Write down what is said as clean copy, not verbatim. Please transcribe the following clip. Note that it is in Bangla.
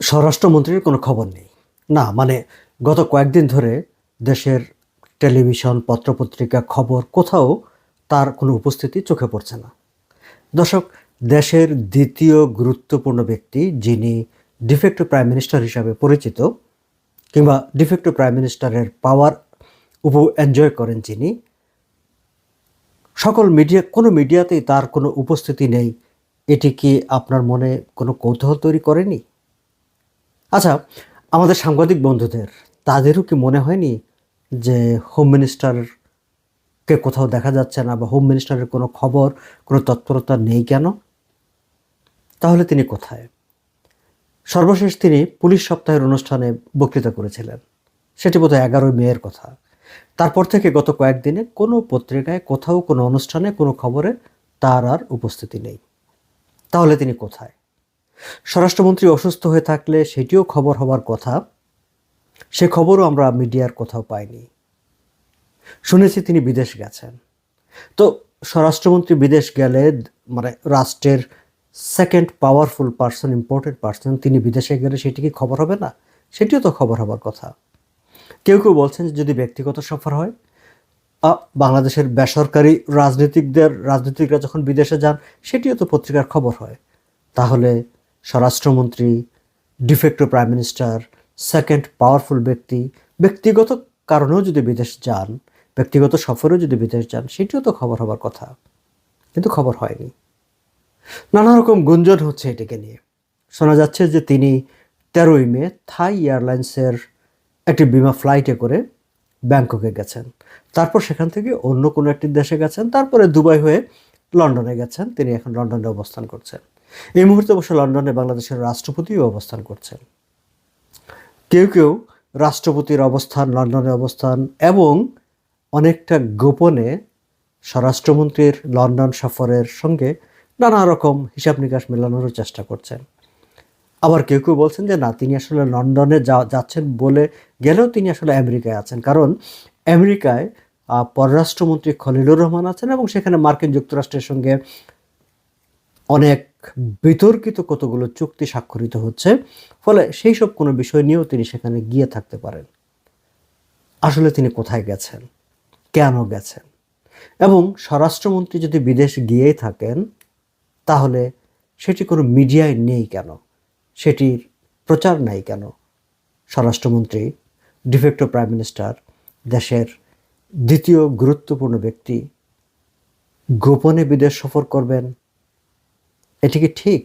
স্বরাষ্ট্রমন্ত্রীর কোনো খবর নেই। না মানে গত কয়েকদিন ধরে দেশের টেলিভিশন, পত্রপত্রিকা, খবর কোথাও তার কোনো উপস্থিতি চোখে পড়ছে না। দর্শক, দেশের দ্বিতীয় গুরুত্বপূর্ণ ব্যক্তি যিনি ডিফেক্টো প্রাইম মিনিস্টার হিসাবে পরিচিত কিংবা ডিফেক্টো প্রাইম মিনিস্টারের পাওয়ার এনজয় করেন যিনি, সকল মিডিয়া কোনো মিডিয়াতেই তার কোনো উপস্থিতি নেই। এটি কি আপনার মনে কোনো কৌতূহল তৈরি করেনি? আচ্ছা, আমাদের সাংবাদিক বন্ধুদের তাদেরও কি মনে হয়নি যে হোম মিনিস্টারকে কোথাও দেখা যাচ্ছে না বা হোম মিনিস্টারের কোনো খবর, কোনো তৎপরতা নেই কেন? তাহলে তিনি কোথায়? সর্বশেষ তিনি পুলিশ সপ্তাহের অনুষ্ঠানে বক্তৃতা করেছিলেন। সেটি বোধহয় 11 মেয়ের কথা। তারপর থেকে গত কয়েকদিনে কোনো পত্রিকায়, কোথাও কোনো অনুষ্ঠানে, কোনো খবরে তার আর উপস্থিতি নেই। তাহলে তিনি কোথায়? স্বরাষ্ট্রমন্ত্রী অসুস্থ হয়ে থাকলে সেটিও খবর হবার কথা। সে খবরও আমরা মিডিয়ার কোথাও পাইনি। শুনেছি তিনি বিদেশ গেছেন। তো স্বরাষ্ট্রমন্ত্রী বিদেশ গেলে মানে রাষ্ট্রের second powerful person, important person, তিনি বিদেশে গেলে সেটি কি খবর হবে না? সেটিও তো খবর হবার কথা। কেউ কেউ বলছেন যে যদি ব্যক্তিগত সফর হয়, বাংলাদেশের বেসরকারি রাজনীতিকরা যখন বিদেশে যান সেটিও তো পত্রিকার খবর হয়। তাহলে স্বরাষ্ট্রমন্ত্রী, de facto prime minister, second powerful ব্যক্তি ব্যক্তিগত কারণেও যদি বিদেশ যান, ব্যক্তিগত সফরেও যদি বিদেশ যান, সেটিও তো খবর হবার কথা, কিন্তু খবর হয়নি। নানা রকম গুঞ্জন হচ্ছে এটিকে নিয়ে। শোনা যাচ্ছে যে তিনি 13ই মে থাই এয়ারলাইন্সের একটি বিমা ফ্লাইটে করে ব্যাংককে গেছেন। তারপর সেখান থেকে অন্য কোনো একটি দেশে গেছেন, তারপরে দুবাই হয়ে লন্ডনে গেছেন। তিনি এখন লন্ডনে অবস্থান করছেন। এই মুহূর্তে অবশ্য লন্ডনে বাংলাদেশের রাষ্ট্রপতিও অবস্থান করছেন। কেউ কেউ রাষ্ট্রপতির অবস্থান, লন্ডনে অবস্থান এবং অনেকটা গোপনে স্বরাষ্ট্রমন্ত্রীর লন্ডন সফরের সঙ্গে নানা রকম হিসাব নিকাশ মেলানোরও চেষ্টা করছেন। আবার কেউ কেউ বলছেন যে না, তিনি আসলে লন্ডনে যাচ্ছেন বলে গেলেও তিনি আসলে আমেরিকায় আছেন, কারণ আমেরিকায় পররাষ্ট্রমন্ত্রী খলিলুর রহমান আছেন এবং সেখানে মার্কিন যুক্তরাষ্ট্রের সঙ্গে অনেক বিতর্কিত কতগুলো চুক্তি স্বাক্ষরিত হচ্ছে। ফলে সেই সব কোনো বিষয় নিয়েও তিনি সেখানে গিয়ে থাকতে পারেন। আসলে তিনি কোথায় গেছেন, কেন গেছেন, এবং স্বরাষ্ট্রমন্ত্রী যদি বিদেশ গিয়েই থাকেন তাহলে সেটি কোনো মিডিয়ায় নেই কেন, সেটির প্রচার নাই কেন? স্বরাষ্ট্রমন্ত্রী, ডিফেক্টো প্রাইম মিনিস্টার, দেশের দ্বিতীয় গুরুত্বপূর্ণ ব্যক্তি গোপনে বিদেশ সফর করবেন, এটি কি ঠিক?